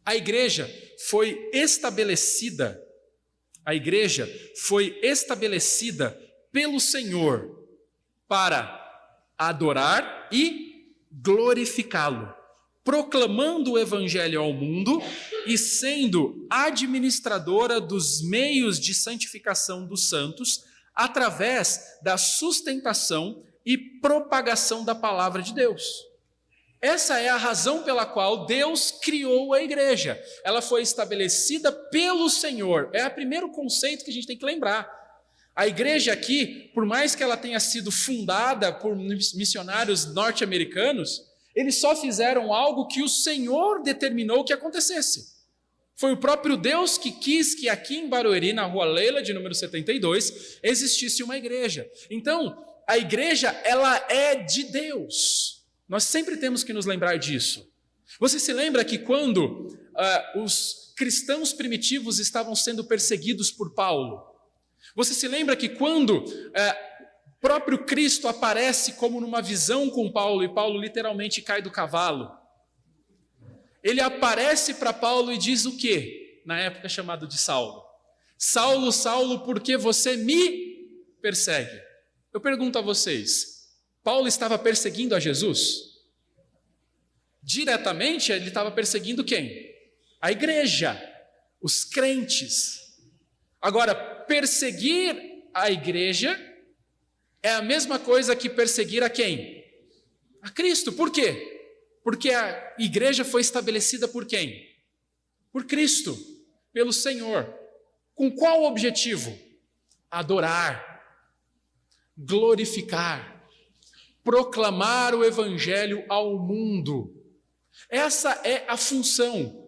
A igreja foi estabelecida pelo Senhor para adorar e glorificá-lo, proclamando o evangelho ao mundo e sendo administradora dos meios de santificação dos santos através da sustentação e propagação da palavra de Deus. Essa é a razão pela qual Deus criou a igreja. Ela foi estabelecida pelo Senhor. É o primeiro conceito que a gente tem que lembrar. A igreja aqui, por mais que ela tenha sido fundada por missionários norte-americanos, eles só fizeram algo que o Senhor determinou que acontecesse. Foi o próprio Deus que quis que aqui em Barueri, na Rua Leila, de número 72, existisse uma igreja. Então, a igreja, ela é de Deus. Nós sempre temos que nos lembrar disso. Você se lembra que quando os cristãos primitivos estavam sendo perseguidos por Paulo, você se lembra que quando o próprio Cristo aparece como numa visão com Paulo, e Paulo literalmente cai do cavalo, ele aparece para Paulo e diz o quê? Na época chamado de Saulo. Saulo, Saulo, por que você me persegue? Eu pergunto a vocês, Paulo estava perseguindo a Jesus? Diretamente, ele estava perseguindo quem? A igreja, os crentes. Agora, perseguir a igreja é a mesma coisa que perseguir a quem? A Cristo. Por quê? Porque a igreja foi estabelecida por quem? Por Cristo, pelo Senhor. Com qual objetivo? Adorar, glorificar, proclamar o evangelho ao mundo. Essa é a função.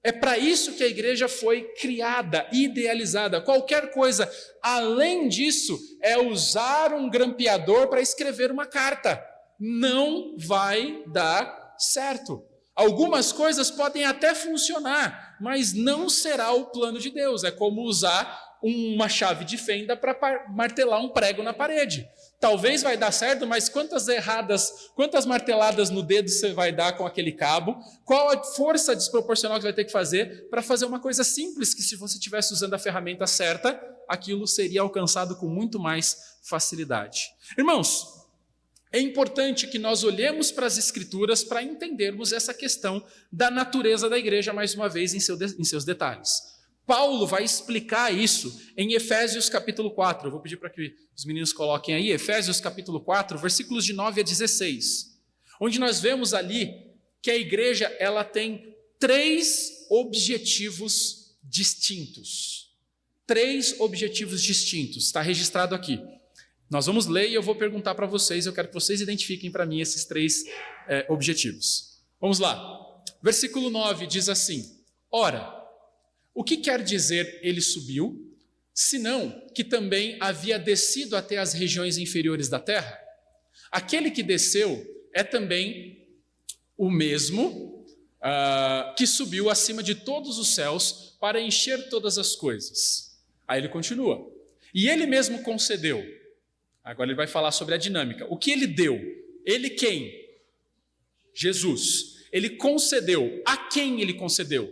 É para isso que a igreja foi criada, idealizada. Qualquer coisa além disso é usar um grampeador para escrever uma carta. Não vai dar certo. Algumas coisas podem até funcionar, mas não será o plano de Deus. É como usar uma chave de fenda para martelar um prego na parede. Talvez vai dar certo, mas quantas marteladas no dedo você vai dar com aquele cabo? Qual a força desproporcional que você vai ter que fazer para fazer uma coisa simples que, se você estivesse usando a ferramenta certa, aquilo seria alcançado com muito mais facilidade. Irmãos, é importante que nós olhemos para as Escrituras para entendermos essa questão da natureza da igreja, mais uma vez, em seus detalhes. Paulo vai explicar isso em Efésios capítulo 4. Eu vou pedir para que os meninos coloquem aí, Efésios capítulo 4, versículos de 9 a 16, onde nós vemos ali que a igreja ela tem 3 objetivos distintos. 3 objetivos distintos, está registrado aqui. Nós vamos ler e eu vou perguntar para vocês, eu quero que vocês identifiquem para mim esses 3 objetivos. Vamos lá. Versículo 9 diz assim: Ora, o que quer dizer ele subiu, senão que também havia descido até as regiões inferiores da terra? Aquele que desceu é também o mesmo que subiu acima de todos os céus para encher todas as coisas. Aí ele continua. E ele mesmo concedeu. Agora ele vai falar sobre a dinâmica. O que ele deu? Ele quem? Jesus. Ele concedeu. A quem ele concedeu?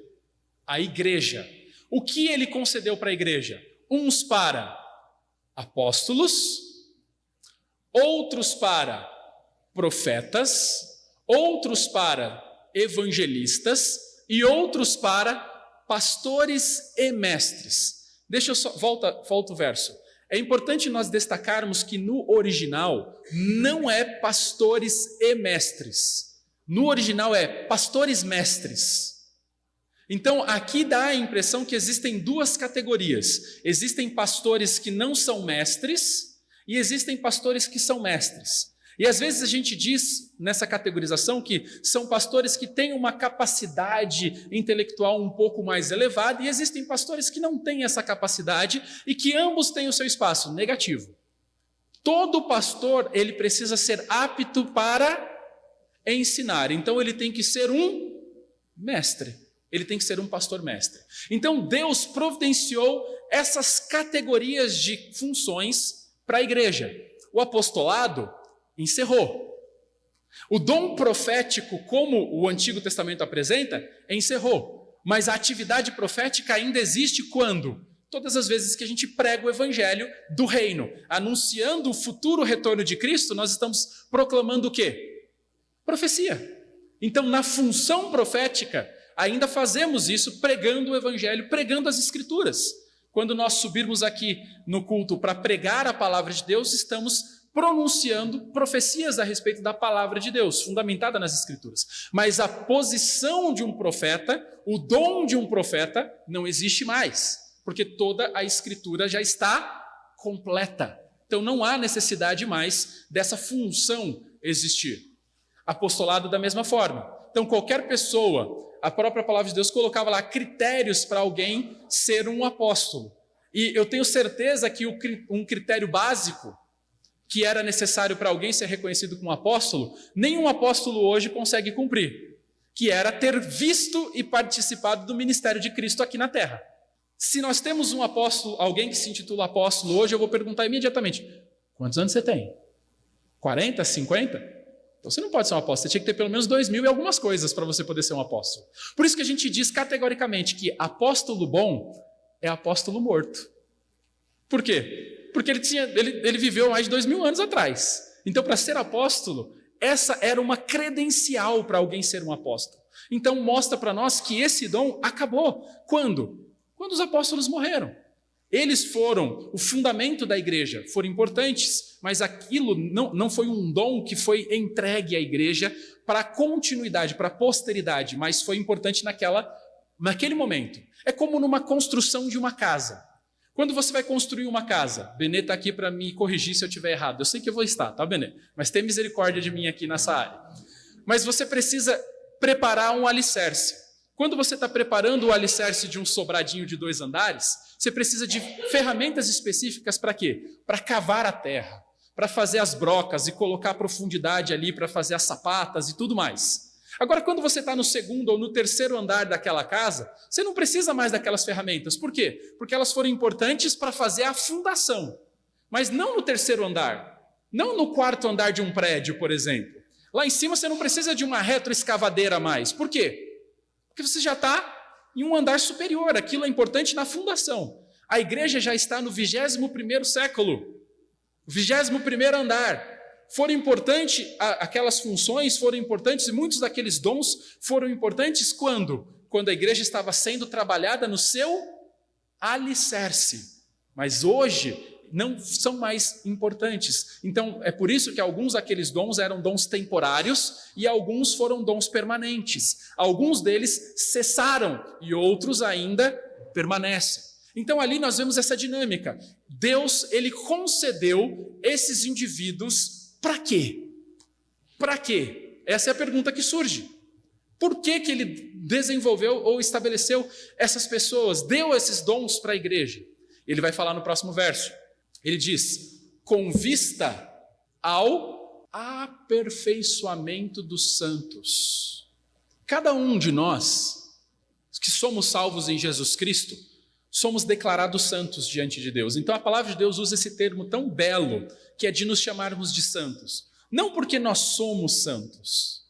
A igreja. O que ele concedeu para a igreja? Uns para apóstolos, outros para profetas, outros para evangelistas e outros para pastores e mestres. Deixa eu só, volta o verso. É importante nós destacarmos que no original não é pastores e mestres. No original é pastores mestres. Então, aqui dá a impressão que existem 2 categorias. Existem pastores que não são mestres e existem pastores que são mestres. E às vezes a gente diz nessa categorização que são pastores que têm uma capacidade intelectual um pouco mais elevada e existem pastores que não têm essa capacidade e que ambos têm o seu espaço. Negativo. Todo pastor, ele precisa ser apto para ensinar. Então, ele tem que ser um mestre. Ele tem que ser um pastor mestre. Então, Deus providenciou essas categorias de funções para a igreja. O apostolado encerrou. O dom profético, como o Antigo Testamento apresenta, encerrou. Mas a atividade profética ainda existe quando? Todas as vezes que a gente prega o evangelho do reino, anunciando o futuro retorno de Cristo, nós estamos proclamando o quê? Profecia. Então, na função profética, ainda fazemos isso pregando o evangelho, pregando as escrituras. Quando nós subirmos aqui no culto para pregar a palavra de Deus, estamos pronunciando profecias a respeito da palavra de Deus, fundamentada nas escrituras. Mas a posição de um profeta, o dom de um profeta, não existe mais, porque toda a escritura já está completa. Então não há necessidade mais dessa função existir. Apostolado da mesma forma. Então qualquer pessoa, a própria palavra de Deus colocava lá critérios para alguém ser um apóstolo. E eu tenho certeza que um critério básico que era necessário para alguém ser reconhecido como apóstolo, nenhum apóstolo hoje consegue cumprir, que era ter visto e participado do ministério de Cristo aqui na terra. Se nós temos um apóstolo, alguém que se intitula apóstolo hoje, eu vou perguntar imediatamente, quantos anos você tem? 40, 50? Então você não pode ser um apóstolo, você tinha que ter pelo menos 2.000 e algumas coisas para você poder ser um apóstolo. Por isso que a gente diz categoricamente que apóstolo bom é apóstolo morto. Por quê? Porque ele viveu mais de 2.000 anos atrás. Então, para ser apóstolo, essa era uma credencial para alguém ser um apóstolo. Então, mostra para nós que esse dom acabou. Quando? Quando os apóstolos morreram. Eles foram o fundamento da igreja, foram importantes, mas aquilo não foi um dom que foi entregue à igreja para a continuidade, para a posteridade, mas foi importante naquele momento. É como numa construção de uma casa. Quando você vai construir uma casa, Benê está aqui para me corrigir se eu estiver errado. Eu sei que eu vou estar, tá, Benê? Mas tem misericórdia de mim aqui nessa área. Mas você precisa preparar um alicerce. Quando você está preparando o alicerce de um sobradinho de 2 andares, você precisa de ferramentas específicas para quê? Para cavar a terra, para fazer as brocas e colocar a profundidade ali, para fazer as sapatas e tudo mais. Agora, quando você está no 2º ou no 3º andar daquela casa, você não precisa mais daquelas ferramentas. Por quê? Porque elas foram importantes para fazer a fundação. Mas não no 3º andar, não no 4º andar de um prédio, por exemplo. Lá em cima você não precisa de uma retroescavadeira mais. Por quê? Porque você já está em um andar superior. Aquilo é importante na fundação. A igreja já está no 21º século. 21º andar. Foram importantes, aquelas funções foram importantes e muitos daqueles dons foram importantes quando? Quando a igreja estava sendo trabalhada no seu alicerce. Mas hoje não são mais importantes. Então é por isso que alguns daqueles dons eram dons temporários e alguns foram dons permanentes. Alguns deles cessaram e outros ainda permanecem. Então ali nós vemos essa dinâmica. Deus, ele concedeu esses indivíduos. Para quê? Para quê? Essa é a pergunta que surge. Por que ele desenvolveu ou estabeleceu essas pessoas, deu esses dons para a igreja? Ele vai falar no próximo verso. Ele diz, com vista ao aperfeiçoamento dos santos. Cada um de nós, que somos salvos em Jesus Cristo, somos declarados santos diante de Deus. Então a palavra de Deus usa esse termo tão belo, que é de nos chamarmos de santos. Não porque nós somos santos,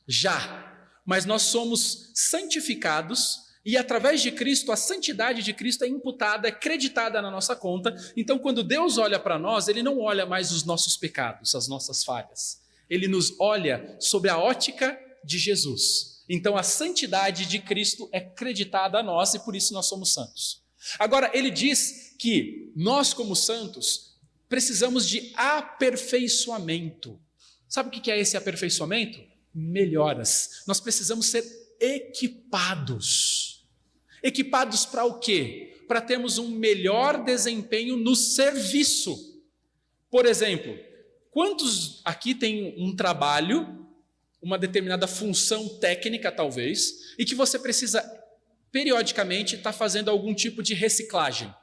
mas nós somos santificados e através de Cristo, a santidade de Cristo é imputada, é creditada na nossa conta. Então quando Deus olha para nós, Ele não olha mais os nossos pecados, as nossas falhas. Ele nos olha sob a ótica de Jesus. Então a santidade de Cristo é creditada a nós e por isso nós somos santos. Agora, ele diz que nós, como santos, precisamos de aperfeiçoamento. Sabe o que é esse aperfeiçoamento? Melhoras. Nós precisamos ser equipados. Equipados para o quê? Para termos um melhor desempenho no serviço. Por exemplo, quantos aqui têm um trabalho, uma determinada função técnica talvez, e que você precisa periodicamente está fazendo algum tipo de reciclagem?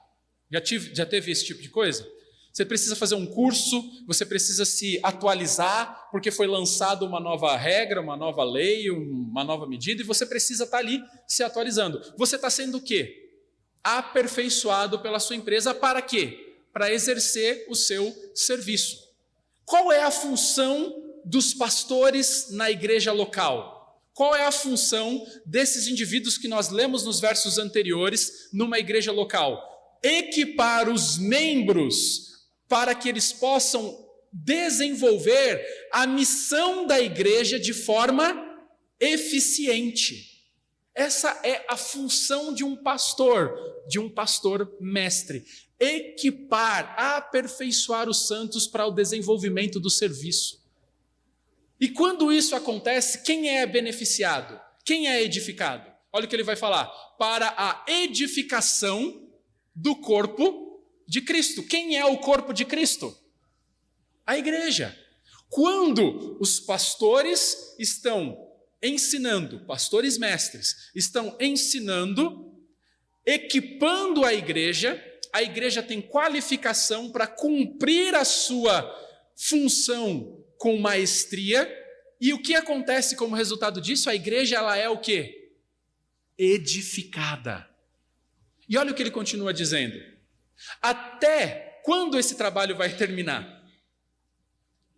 Já teve esse tipo de coisa? Você precisa fazer um curso, você precisa se atualizar, porque foi lançada uma nova regra, uma nova lei, uma nova medida, e você precisa estar ali se atualizando. Você está sendo o quê? Aperfeiçoado pela sua empresa para quê? Para exercer o seu serviço. Qual é a função dos pastores na igreja local? Qual é a função desses indivíduos que nós lemos nos versos anteriores numa igreja local? Equipar os membros para que eles possam desenvolver a missão da igreja de forma eficiente. Essa é a função de um pastor mestre. Equipar, aperfeiçoar os santos para o desenvolvimento do serviço. E quando isso acontece, quem é beneficiado? Quem é edificado? Olha o que ele vai falar. Para a edificação do corpo de Cristo. Quem é o corpo de Cristo? A igreja. Quando os pastores estão ensinando, pastores mestres, estão ensinando, equipando a igreja tem qualificação para cumprir a sua função com maestria. E o que acontece como resultado disso? A igreja, ela é o quê? Edificada. E olha o que ele continua dizendo. Até quando esse trabalho vai terminar?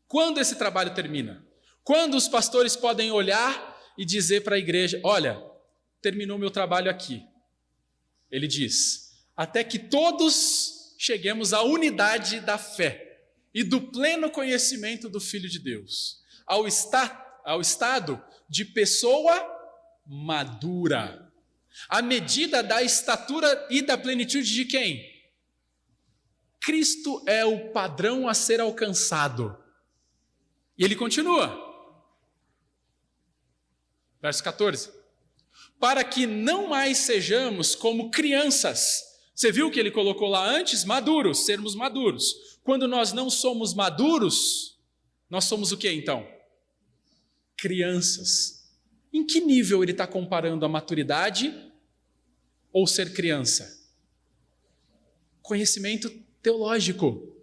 Quando esse trabalho termina? Quando os pastores podem olhar e dizer para a igreja, olha, terminou meu trabalho aqui. Ele diz, até que todos cheguemos à unidade da fé e do pleno conhecimento do Filho de Deus, ao estado de pessoa madura, à medida da estatura e da plenitude de quem? Cristo é o padrão a ser alcançado. E ele continua. Verso 14. Para que não mais sejamos como crianças. Você viu que ele colocou lá antes? Maduros, sermos maduros. Quando nós não somos maduros, nós somos o que então? Crianças. Em que nível ele está comparando a maturidade ou ser criança? Conhecimento teológico.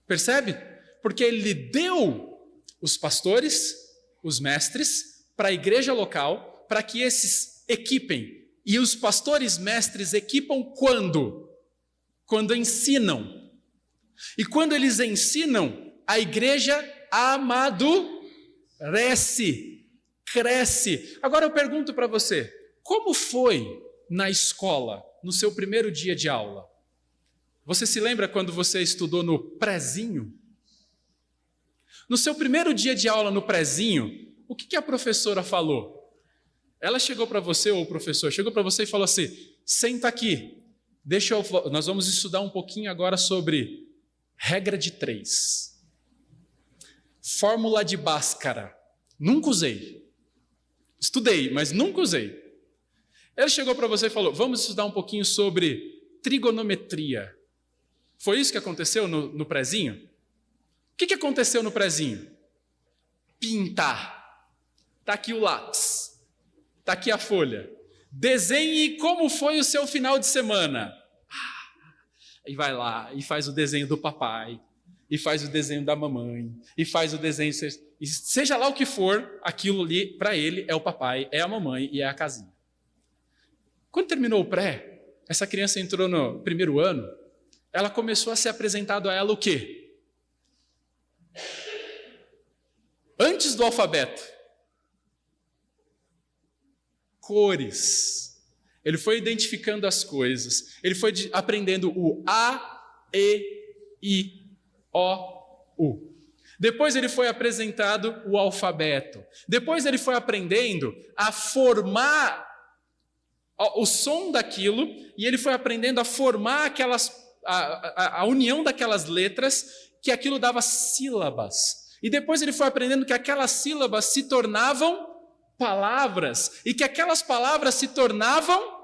Percebe? Porque ele deu os pastores, os mestres, para a igreja local, para que esses equipem. E os pastores mestres equipam quando? Quando ensinam. E quando eles ensinam, a igreja amadurece, cresce. Agora eu pergunto para você, como foi na escola, no seu primeiro dia de aula? Você se lembra quando você estudou no prezinho? No seu primeiro dia de aula no prezinho, o que a professora falou? Ela chegou para você, ou o professor, chegou para você e falou assim, senta aqui, nós vamos estudar um pouquinho agora sobre regra de 3. Fórmula de Bhaskara. Nunca usei. Estudei, mas nunca usei. Ela chegou para você e falou, vamos estudar um pouquinho sobre trigonometria. Foi isso que aconteceu no prezinho? O que aconteceu no prezinho? Pintar. Está aqui o lápis. Está aqui a folha. Desenhe como foi o seu final de semana. E vai lá e faz o desenho do papai, e faz o desenho da mamãe, e faz o desenho... E seja lá o que for, aquilo ali, para ele, é o papai, é a mamãe e é a casinha. Quando terminou o pré, essa criança entrou no primeiro ano, ela começou a ser apresentado a ela o quê? Antes do alfabeto. Cores. Ele foi identificando as coisas. Ele foi aprendendo o A, E, I, O, U. Depois ele foi apresentado o alfabeto. Depois ele foi aprendendo a formar o som daquilo e ele foi aprendendo a formar a união daquelas letras, que aquilo dava sílabas. E depois ele foi aprendendo que aquelas sílabas se tornavam palavras, e que aquelas palavras se tornavam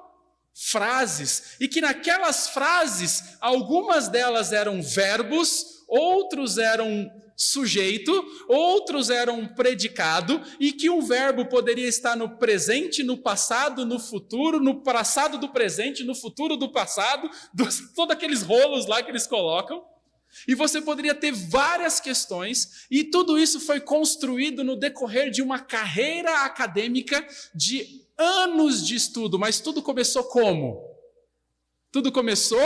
frases, e que naquelas frases, algumas delas eram verbos, outros eram sujeito, outros eram predicado, e que um verbo poderia estar no presente, no passado, no futuro, no passado do presente, no futuro do passado, todos aqueles rolos lá que eles colocam. E você poderia ter várias questões, e tudo isso foi construído no decorrer de uma carreira acadêmica de anos de estudo. Mas tudo começou como? Tudo começou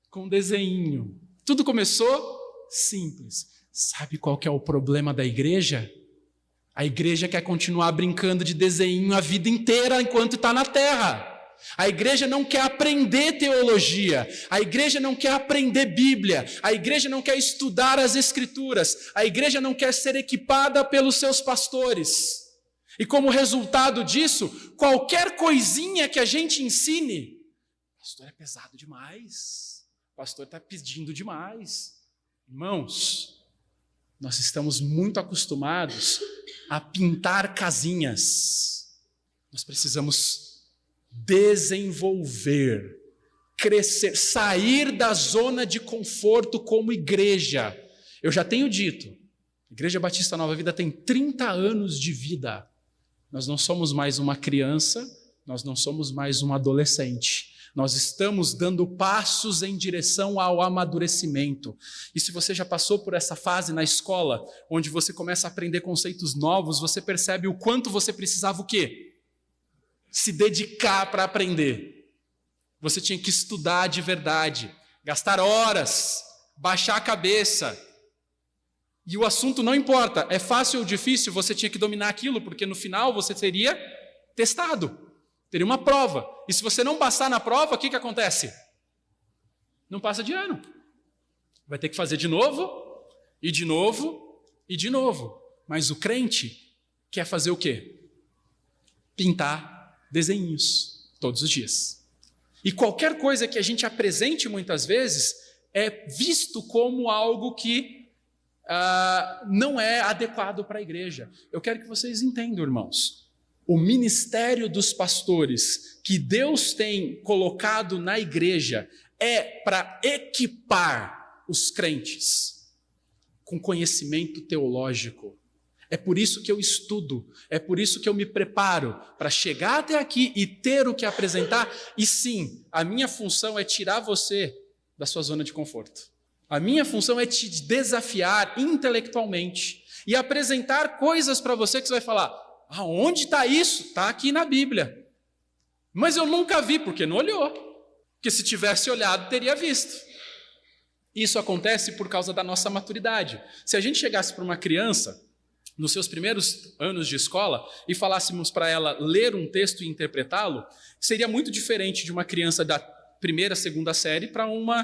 com desenho. Tudo começou simples. Sabe qual que é o problema da igreja? A igreja quer continuar brincando de desenho a vida inteira enquanto está na terra. A igreja não quer aprender teologia, a igreja não quer aprender Bíblia, a igreja não quer estudar as Escrituras, a igreja não quer ser equipada pelos seus pastores. E como resultado disso, qualquer coisinha que a gente ensine, pastor, é pesado demais, pastor está pedindo demais. Irmãos, nós estamos muito acostumados a pintar casinhas. Nós precisamos desenvolver, crescer, sair da zona de conforto como igreja. Eu já tenho dito, a Igreja Batista Nova Vida tem 30 anos de vida. Nós não somos mais uma criança, nós não somos mais um adolescente. Nós estamos dando passos em direção ao amadurecimento. E se você já passou por essa fase na escola, onde você começa a aprender conceitos novos, você percebe o quanto você precisava o quê? Se dedicar para aprender. Você tinha que estudar de verdade, gastar horas, baixar a cabeça. E o assunto não importa, é fácil ou difícil, você tinha que dominar aquilo, porque no final você seria testado, teria uma prova. E se você não passar na prova, o que acontece? Não passa de ano. Vai ter que fazer de novo, e de novo, e de novo. Mas o crente quer fazer o quê? Pintar desenhos todos os dias. E qualquer coisa que a gente apresente muitas vezes é visto como algo que não é adequado para a igreja. Eu quero que vocês entendam, irmãos. O ministério dos pastores que Deus tem colocado na igreja é para equipar os crentes com conhecimento teológico. É por isso que eu estudo, é por isso que eu me preparo para chegar até aqui e ter o que apresentar. E sim, a minha função é tirar você da sua zona de conforto. A minha função é te desafiar intelectualmente e apresentar coisas para você que você vai falar, aonde está isso? Está aqui na Bíblia. Mas eu nunca vi, porque não olhou. Porque se tivesse olhado, teria visto. Isso acontece por causa da nossa maturidade. Se a gente chegasse para uma criança nos seus primeiros anos de escola, e falássemos para ela ler um texto e interpretá-lo, seria muito diferente de uma criança da primeira, segunda série para uma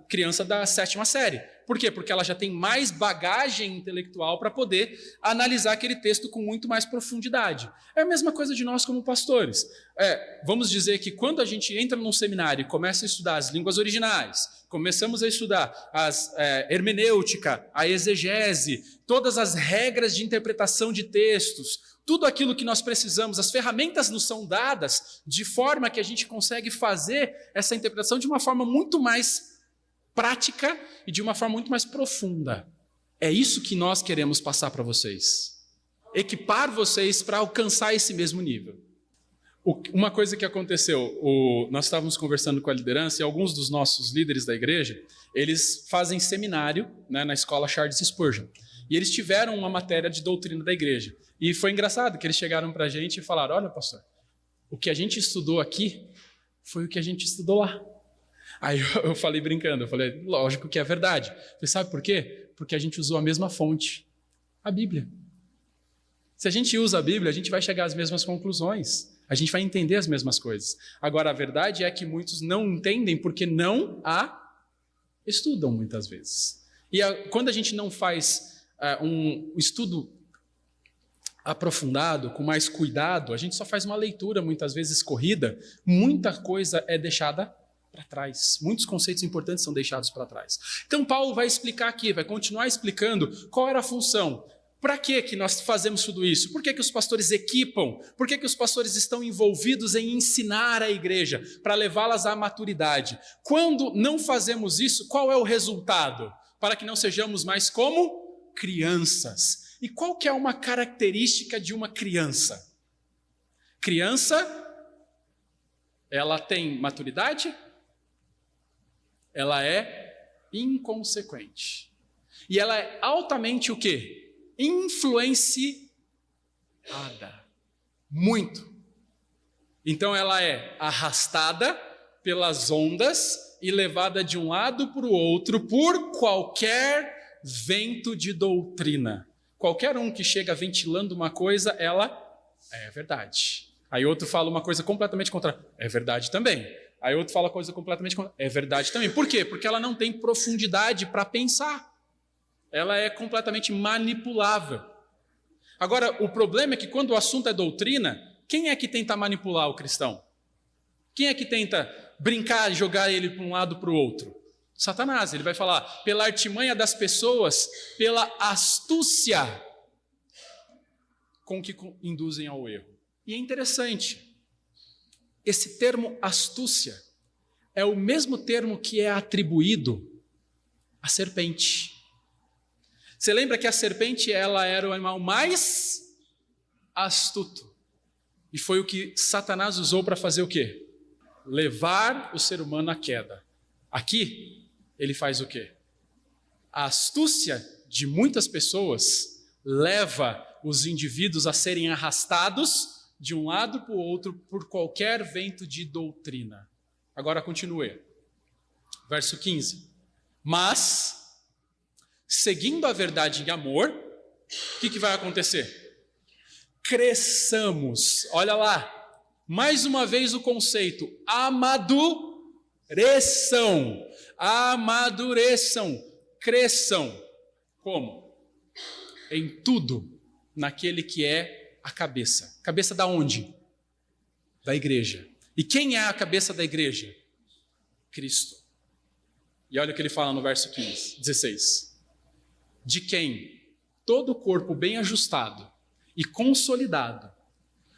criança da sétima série. Por quê? Porque ela já tem mais bagagem intelectual para poder analisar aquele texto com muito mais profundidade. É a mesma coisa de nós como pastores. Vamos dizer que quando a gente entra num seminário e começa a estudar as línguas originais, começamos a estudar hermenêutica, a exegese, todas as regras de interpretação de textos, tudo aquilo que nós precisamos, as ferramentas nos são dadas de forma que a gente consegue fazer essa interpretação de uma forma muito mais prática e de uma forma muito mais profunda. É isso que nós queremos passar para vocês. Equipar vocês para alcançar esse mesmo nível. Uma coisa que aconteceu, nós estávamos conversando com a liderança e alguns dos nossos líderes da igreja, eles fazem seminário, né, na escola Charles Spurgeon. E eles tiveram uma matéria de doutrina da igreja. E foi engraçado que eles chegaram para a gente e falaram, olha, pastor, o que a gente estudou aqui foi o que a gente estudou lá. Aí eu falei brincando, eu falei, lógico que é verdade. Eu falei, sabe por quê? Porque a gente usou a mesma fonte, a Bíblia. Se a gente usa a Bíblia, a gente vai chegar às mesmas conclusões. A gente vai entender as mesmas coisas. Agora, a verdade é que muitos não entendem porque não a estudam muitas vezes. E quando a gente não faz um estudo aprofundado, com mais cuidado, a gente só faz uma leitura muitas vezes corrida, muita coisa é deixada para trás. Muitos conceitos importantes são deixados para trás. Então, Paulo vai explicar aqui, vai continuar explicando qual era a função. Para que nós fazemos tudo isso? Por que os pastores equipam? Por que os pastores estão envolvidos em ensinar a igreja, para levá-las à maturidade? Quando não fazemos isso, qual é o resultado? Para que não sejamos mais como crianças. E qual que é uma característica de uma criança? Criança, ela tem maturidade? Ela é inconsequente. E ela é altamente o quê? Influenciada. Muito. Então ela é arrastada pelas ondas e levada de um lado para o outro por qualquer vento de doutrina. qualquer um que chega ventilando uma coisa, ela é verdade. Aí outro fala uma coisa completamente contrária, é verdade também. Aí outro fala coisa completamente contrária, é verdade também. Por quê? Porque ela não tem profundidade para pensar. Ela é completamente manipulável. Agora, o problema é que quando o assunto é doutrina, quem é que tenta manipular o cristão? Quem é que tenta brincar e jogar ele para um lado para o outro? Satanás. Ele vai falar pela artimanha das pessoas, pela astúcia com que induzem ao erro. E é interessante, esse termo astúcia é o mesmo termo que é atribuído à serpente. Você lembra que a serpente ela era o animal mais astuto. E foi o que Satanás usou para fazer o quê? Levar o ser humano à queda. Aqui, ele faz o quê? A astúcia de muitas pessoas leva os indivíduos a serem arrastados de um lado para o outro por qualquer vento de doutrina. Agora continue. Verso 15. Mas, seguindo a verdade em amor, o que vai acontecer? Cresçamos. Olha lá. Mais uma vez o conceito, amadureçam, cresçam. Como? Em tudo, naquele que é a cabeça. Cabeça da onde? Da igreja. E quem é a cabeça da igreja? Cristo. E olha o que ele fala no verso 16. De quem todo o corpo bem ajustado e consolidado,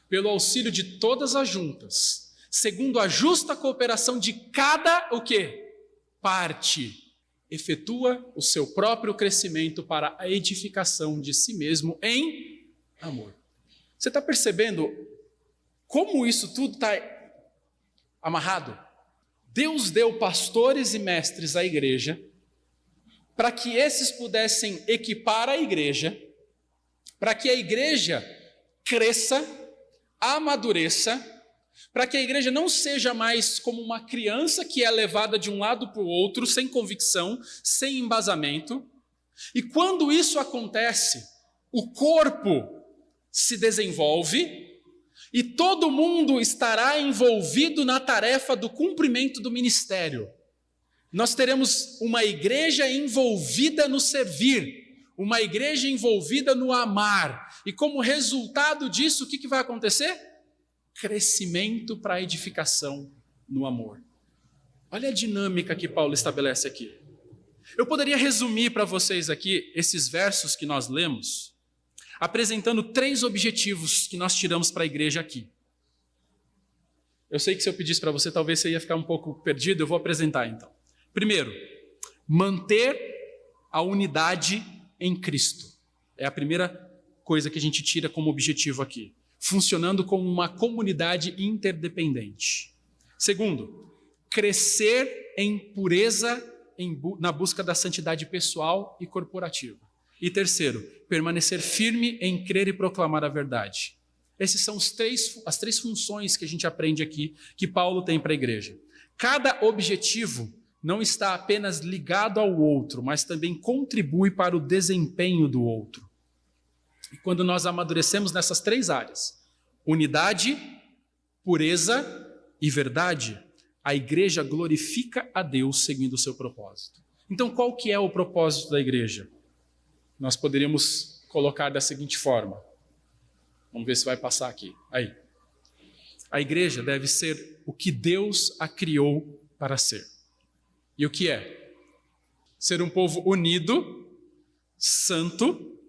pelo auxílio de todas as juntas, segundo a justa cooperação de cada, o quê? Parte, efetua o seu próprio crescimento para a edificação de si mesmo em amor. Você está percebendo como isso tudo está amarrado? Deus deu pastores e mestres à igreja para que esses pudessem equipar a igreja, para que a igreja cresça, amadureça, para que a igreja não seja mais como uma criança que é levada de um lado para o outro, sem convicção, sem embasamento. E quando isso acontece, o corpo se desenvolve e todo mundo estará envolvido na tarefa do cumprimento do ministério. Nós teremos uma igreja envolvida no servir, uma igreja envolvida no amar. E como resultado disso, o que vai acontecer? Crescimento para a edificação no amor. Olha a dinâmica que Paulo estabelece aqui. Eu poderia resumir para vocês aqui esses versos que nós lemos, apresentando 3 objetivos que nós tiramos para a igreja aqui. Eu sei que se eu pedisse para você, talvez você ia ficar um pouco perdido, eu vou apresentar então. Primeiro, manter a unidade em Cristo. É a primeira coisa que a gente tira como objetivo aqui. Funcionando como uma comunidade interdependente. Segundo, crescer em pureza na busca da santidade pessoal e corporativa. E terceiro, permanecer firme em crer e proclamar a verdade. Essas são as 3 funções que a gente aprende aqui, que Paulo tem para a igreja. Cada objetivo não está apenas ligado ao outro, mas também contribui para o desempenho do outro. E quando nós amadurecemos nessas 3 áreas, unidade, pureza e verdade, a igreja glorifica a Deus seguindo o seu propósito. Então, qual que é o propósito da igreja? Nós poderíamos colocar da seguinte forma. Vamos ver se vai passar aqui. Aí. A igreja deve ser o que Deus a criou para ser. E o que é? Ser um povo unido, santo,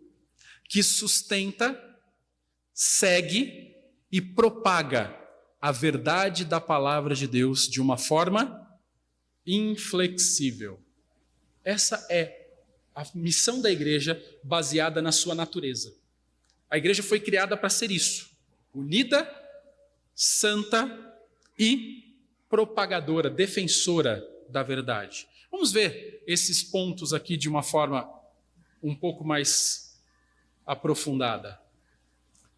que sustenta, segue e propaga a verdade da palavra de Deus de uma forma inflexível. Essa é a missão da igreja baseada na sua natureza. A igreja foi criada para ser isso: unida, santa e propagadora, defensora da verdade. Vamos ver esses pontos aqui de uma forma um pouco mais aprofundada.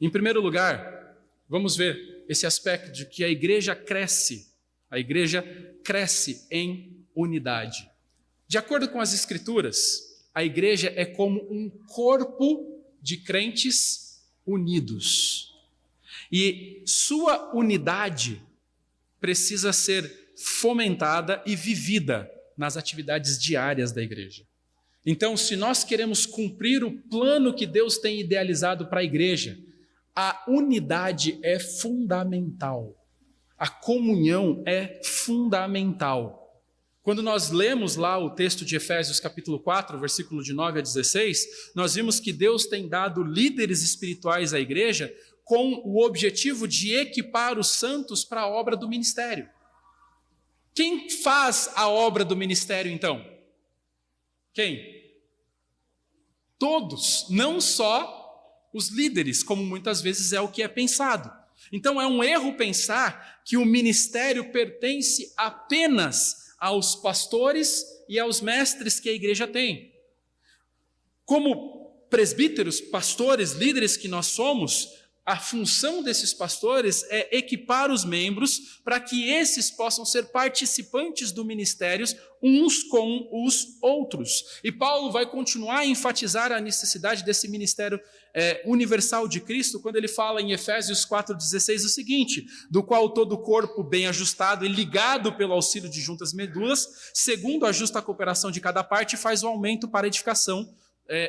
Em primeiro lugar, vamos ver esse aspecto de que a igreja cresce em unidade. De acordo com as Escrituras, a igreja é como um corpo de crentes unidos. E sua unidade precisa ser fomentada e vivida nas atividades diárias da igreja. Então, se nós queremos cumprir o plano que Deus tem idealizado para a igreja, a unidade é fundamental. A comunhão é fundamental. Quando nós lemos lá o texto de Efésios capítulo 4, versículo de 9 a 16, nós vimos que Deus tem dado líderes espirituais à igreja com o objetivo de equipar os santos para a obra do ministério. Quem faz a obra do ministério, então? Quem? Todos, não só os líderes, como muitas vezes é o que é pensado. Então é um erro pensar que o ministério pertence apenas aos pastores e aos mestres que a igreja tem. Como presbíteros, pastores, líderes que nós somos, a função desses pastores é equipar os membros para que esses possam ser participantes do ministério uns com os outros. E Paulo vai continuar a enfatizar a necessidade desse ministério universal de Cristo quando ele fala em Efésios 4,16 o seguinte: do qual todo o corpo bem ajustado e ligado pelo auxílio de juntas medulas, segundo a justa cooperação de cada parte, faz o aumento para edificação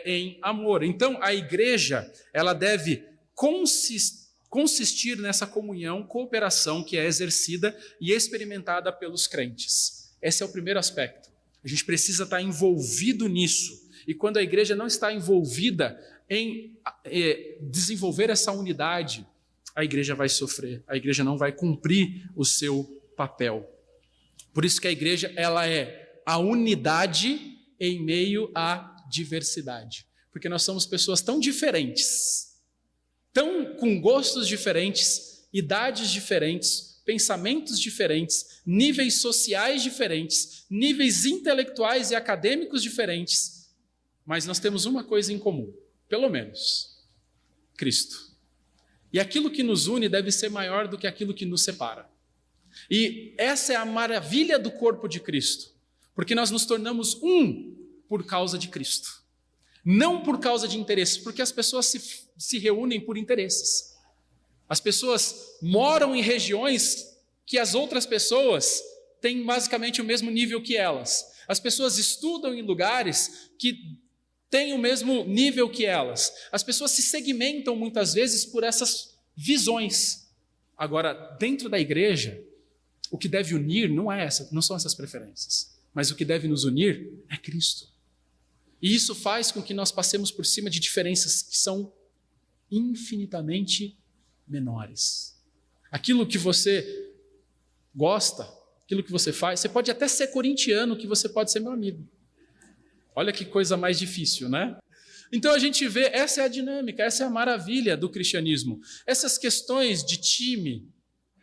em amor. Então a igreja, ela deve consistir nessa comunhão, cooperação que é exercida e experimentada pelos crentes. Esse é o primeiro aspecto. A gente precisa estar envolvido nisso. E quando a igreja não está envolvida em desenvolver essa unidade, a igreja vai sofrer, a igreja não vai cumprir o seu papel. Por isso que a igreja, ela é a unidade em meio à diversidade. Porque nós somos pessoas tão diferentes, tão com gostos diferentes, idades diferentes, pensamentos diferentes, níveis sociais diferentes, níveis intelectuais e acadêmicos diferentes, mas nós temos uma coisa em comum, pelo menos: Cristo. E aquilo que nos une deve ser maior do que aquilo que nos separa. E essa é a maravilha do corpo de Cristo, porque nós nos tornamos um por causa de Cristo. Não por causa de interesses, porque as pessoas se reúnem por interesses. As pessoas moram em regiões que as outras pessoas têm basicamente o mesmo nível que elas. As pessoas estudam em lugares que têm o mesmo nível que elas. As pessoas se segmentam muitas vezes por essas visões. Agora, dentro da igreja, o que deve unir não são essas preferências, mas o que deve nos unir é Cristo. E isso faz com que nós passemos por cima de diferenças que são infinitamente menores. Aquilo que você gosta, aquilo que você faz, você pode até ser corintiano, que você pode ser meu amigo. Olha que coisa mais difícil, né? Então a gente vê, essa é a dinâmica, essa é a maravilha do cristianismo. Essas questões de time,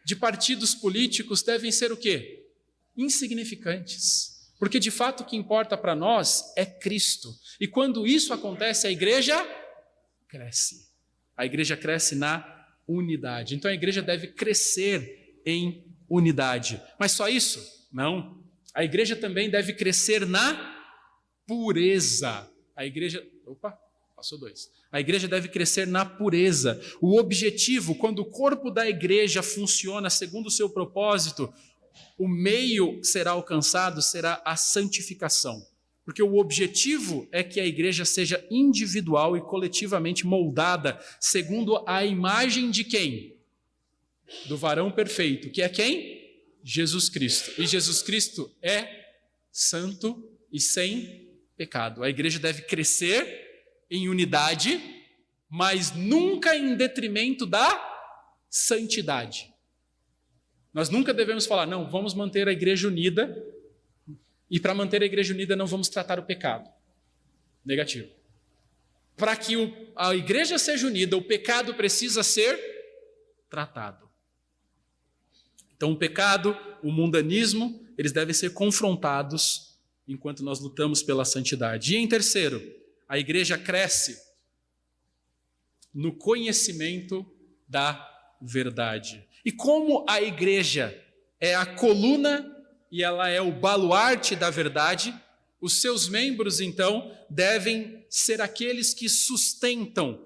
de partidos políticos devem ser o quê? Insignificantes. Porque, de fato, o que importa para nós é Cristo. E quando isso acontece, a igreja cresce. A igreja cresce na unidade. Então, a igreja deve crescer em unidade. Mas só isso? Não. A igreja também deve crescer na pureza. A igreja... Opa, passou 2. A igreja deve crescer na pureza. O objetivo, quando o corpo da igreja funciona segundo o seu propósito, o meio que será alcançado será a santificação. Porque o objetivo é que a igreja seja individual e coletivamente moldada segundo a imagem de quem? Do varão perfeito, que é quem? Jesus Cristo. E Jesus Cristo é santo e sem pecado. A igreja deve crescer em unidade, mas nunca em detrimento da santidade. Nós nunca devemos falar, não, vamos manter a igreja unida, e para manter a igreja unida não vamos tratar o pecado. Negativo. Para que a igreja seja unida, o pecado precisa ser tratado. Então o pecado, o mundanismo, eles devem ser confrontados enquanto nós lutamos pela santidade. E em terceiro, a igreja cresce no conhecimento da verdade. E como a igreja é a coluna e ela é o baluarte da verdade, Os seus membros, então, devem ser aqueles que sustentam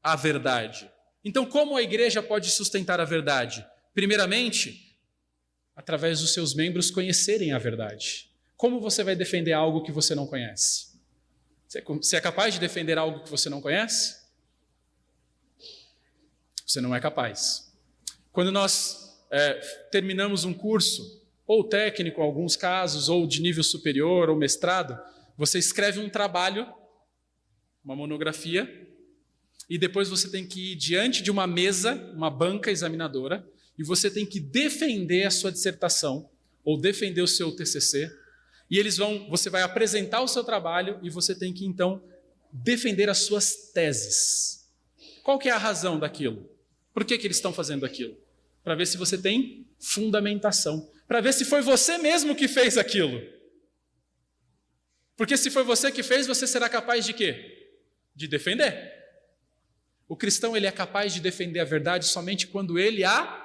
a verdade. Então, como a igreja pode sustentar a verdade? Primeiramente, através dos seus membros conhecerem a verdade. Como você vai defender algo que você não conhece? Você é capaz de defender algo que você não conhece? Você não é capaz. Quando nós terminamos um curso, ou técnico em alguns casos, ou de nível superior, ou mestrado, você escreve um trabalho, uma monografia, e depois você tem que ir diante de uma mesa, uma banca examinadora, e você tem que defender a sua dissertação, ou defender o seu TCC, e você vai apresentar o seu trabalho, e você tem que, então, defender as suas teses. Qual que é a razão daquilo? Por que eles estão fazendo aquilo? Para ver se você tem fundamentação, para ver se foi você mesmo que fez aquilo. Porque se foi você que fez, você será capaz de quê? De defender. O cristão, ele é capaz de defender a verdade somente quando ele a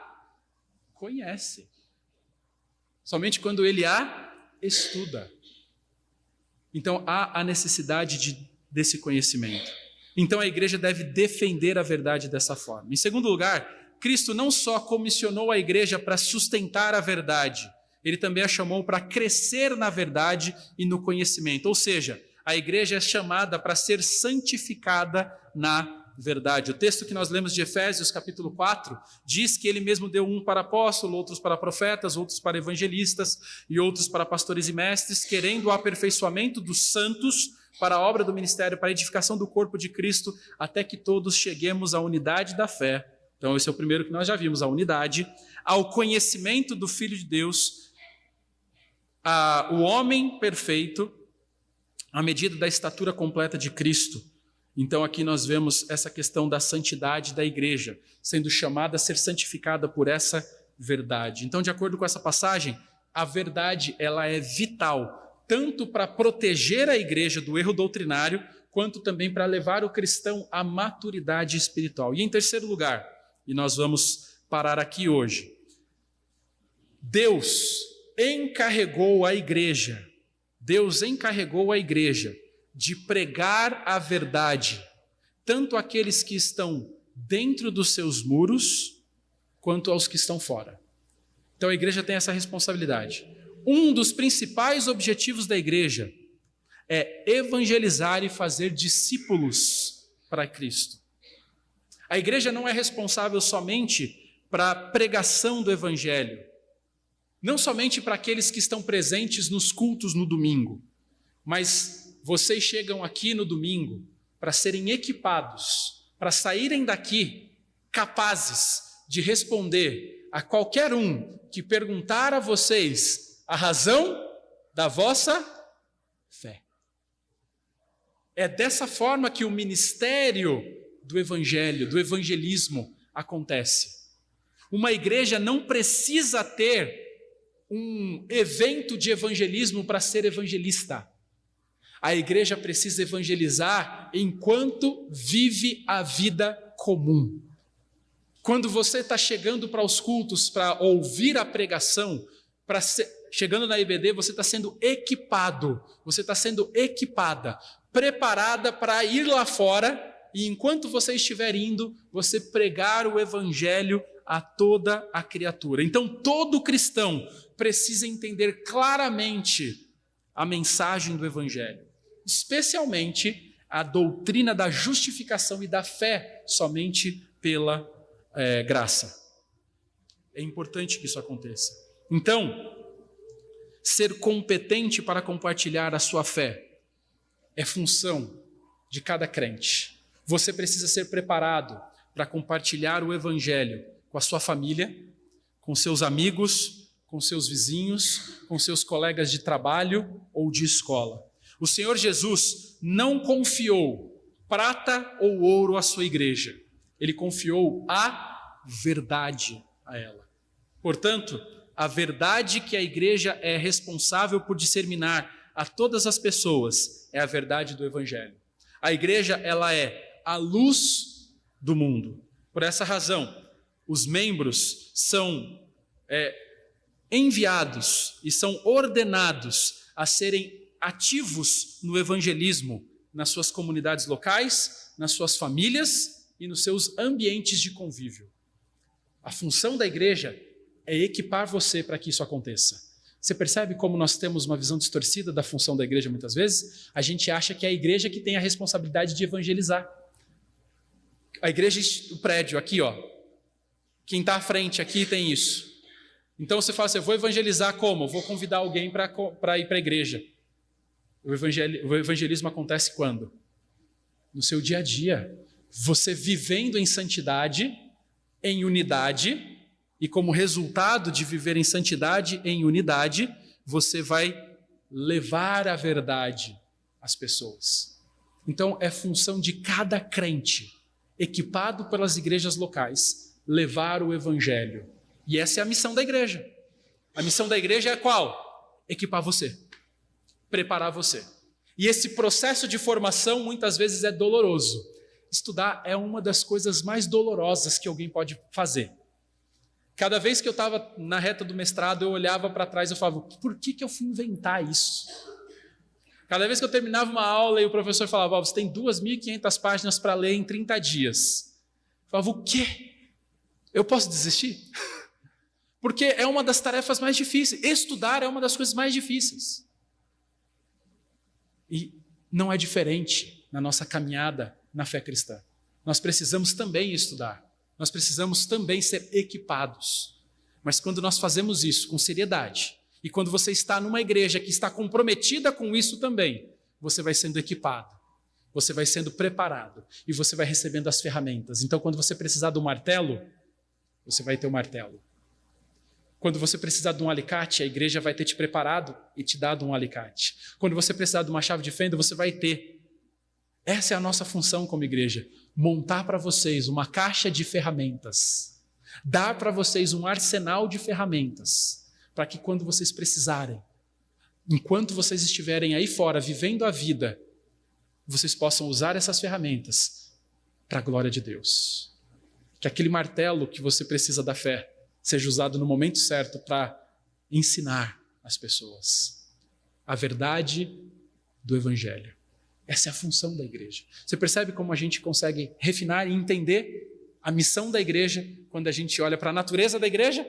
conhece. Somente quando ele a estuda. Então, há a necessidade desse conhecimento. Então, a igreja deve defender a verdade dessa forma. Em segundo lugar, Cristo não só comissionou a igreja para sustentar a verdade, ele também a chamou para crescer na verdade e no conhecimento. Ou seja, a igreja é chamada para ser santificada na verdade. O texto que nós lemos de Efésios, capítulo 4, diz que ele mesmo deu um para apóstolo, outros para profetas, outros para evangelistas e outros para pastores e mestres, querendo o aperfeiçoamento dos santos para a obra do ministério, para a edificação do corpo de Cristo, até que todos cheguemos à unidade da fé. Então, esse é o primeiro que nós já vimos, a unidade, ao conhecimento do Filho de Deus, o homem perfeito, à medida da estatura completa de Cristo. Então, aqui nós vemos essa questão da santidade da igreja, sendo chamada a ser santificada por essa verdade. Então, de acordo com essa passagem, a verdade ela é vital, tanto para proteger a igreja do erro doutrinário, quanto também para levar o cristão à maturidade espiritual. E em terceiro lugar, e nós vamos parar aqui hoje, Deus encarregou a igreja de pregar a verdade, tanto àqueles que estão dentro dos seus muros, quanto aos que estão fora. Então a igreja tem essa responsabilidade. Um dos principais objetivos da igreja é evangelizar e fazer discípulos para Cristo. A igreja não é responsável somente para a pregação do evangelho, não somente para aqueles que estão presentes nos cultos no domingo, mas vocês chegam aqui no domingo para serem equipados, para saírem daqui capazes de responder a qualquer um que perguntar a vocês a razão da vossa fé. É dessa forma que o ministério do evangelho, do evangelismo acontece. Uma igreja não precisa ter um evento de evangelismo para ser evangelista. A igreja precisa evangelizar enquanto vive a vida comum. Quando você está chegando para os cultos para ouvir a pregação, chegando na IBD, você está sendo equipado, você está sendo equipada, preparada para ir lá fora e enquanto você estiver indo, você pregar o evangelho a toda a criatura. Então, todo cristão precisa entender claramente a mensagem do evangelho, especialmente a doutrina da justificação e da fé somente pela graça. É importante que isso aconteça. Então, ser competente para compartilhar a sua fé é função de cada crente. Você precisa ser preparado para compartilhar o evangelho com a sua família, com seus amigos, com seus vizinhos, com seus colegas de trabalho ou de escola. O Senhor Jesus não confiou prata ou ouro à sua igreja. Ele confiou a verdade a ela. Portanto, a verdade que a igreja é responsável por disseminar a todas as pessoas é a verdade do evangelho. A igreja, ela é a luz do mundo. Por essa razão, os membros são enviados e são ordenados a serem ativos no evangelismo, nas suas comunidades locais, nas suas famílias e nos seus ambientes de convívio. A função da igreja é equipar você para que isso aconteça. Você percebe como nós temos uma visão distorcida da função da igreja muitas vezes? A gente acha que é a igreja que tem a responsabilidade de evangelizar. A igreja, o prédio aqui, ó, quem está à frente aqui tem isso. Então você fala assim, eu vou evangelizar como? Eu vou convidar alguém para ir para a igreja. O evangelismo acontece quando? No seu dia a dia. Você vivendo em santidade, em unidade, e como resultado de viver em santidade, em unidade, você vai levar a verdade às pessoas. Então é função de cada crente, equipado pelas igrejas locais, levar o evangelho. E essa é a missão da igreja. A missão da igreja é qual? Equipar você, preparar você. E esse processo de formação muitas vezes é doloroso. Estudar é uma das coisas mais dolorosas que alguém pode fazer. Cada vez que eu estava na reta do mestrado, eu olhava para trás e eu falava, por que eu fui inventar isso? Cada vez que eu terminava uma aula e o professor falava, você tem 2.500 páginas para ler em 30 dias. Eu falava, o quê? Eu posso desistir? Porque é uma das tarefas mais difíceis. Estudar é uma das coisas mais difíceis. E não é diferente na nossa caminhada na fé cristã. Nós precisamos também estudar. Nós precisamos também ser equipados. Mas quando nós fazemos isso com seriedade, e quando você está numa igreja que está comprometida com isso também, você vai sendo equipado, você vai sendo preparado, e você vai recebendo as ferramentas. Então, quando você precisar de um martelo, você vai ter um martelo. Quando você precisar de um alicate, a igreja vai ter te preparado e te dado um alicate. Quando você precisar de uma chave de fenda, você vai ter. Essa é a nossa função como igreja. Montar para vocês uma caixa de ferramentas. Dar para vocês um arsenal de ferramentas. Para que quando vocês precisarem, enquanto vocês estiverem aí fora, vivendo a vida, vocês possam usar essas ferramentas para a glória de Deus. Que aquele martelo que você precisa da fé seja usado no momento certo para ensinar as pessoas a verdade do Evangelho. Essa é a função da igreja. Você percebe como a gente consegue refinar e entender a missão da igreja quando a gente olha para a natureza da igreja?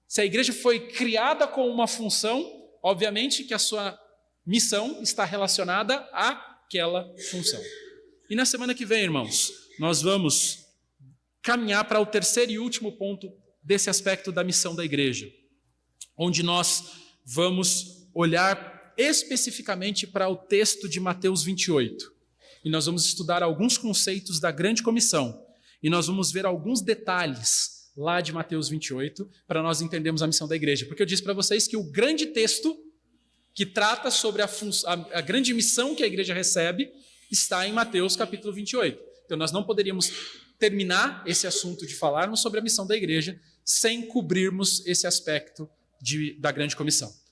Se a igreja foi criada com uma função, obviamente que a sua missão está relacionada àquela função. E na semana que vem, irmãos, nós vamos caminhar para o terceiro e último ponto desse aspecto da missão da igreja, onde nós vamos olhar especificamente para o texto de Mateus 28. E nós vamos estudar alguns conceitos da grande comissão. E nós vamos ver alguns detalhes lá de Mateus 28 para nós entendermos a missão da igreja. Porque eu disse para vocês que o grande texto que trata sobre a grande missão que a igreja recebe está em Mateus capítulo 28. Então nós não poderíamos terminar esse assunto de falarmos sobre a missão da igreja sem cobrirmos esse aspecto da grande comissão.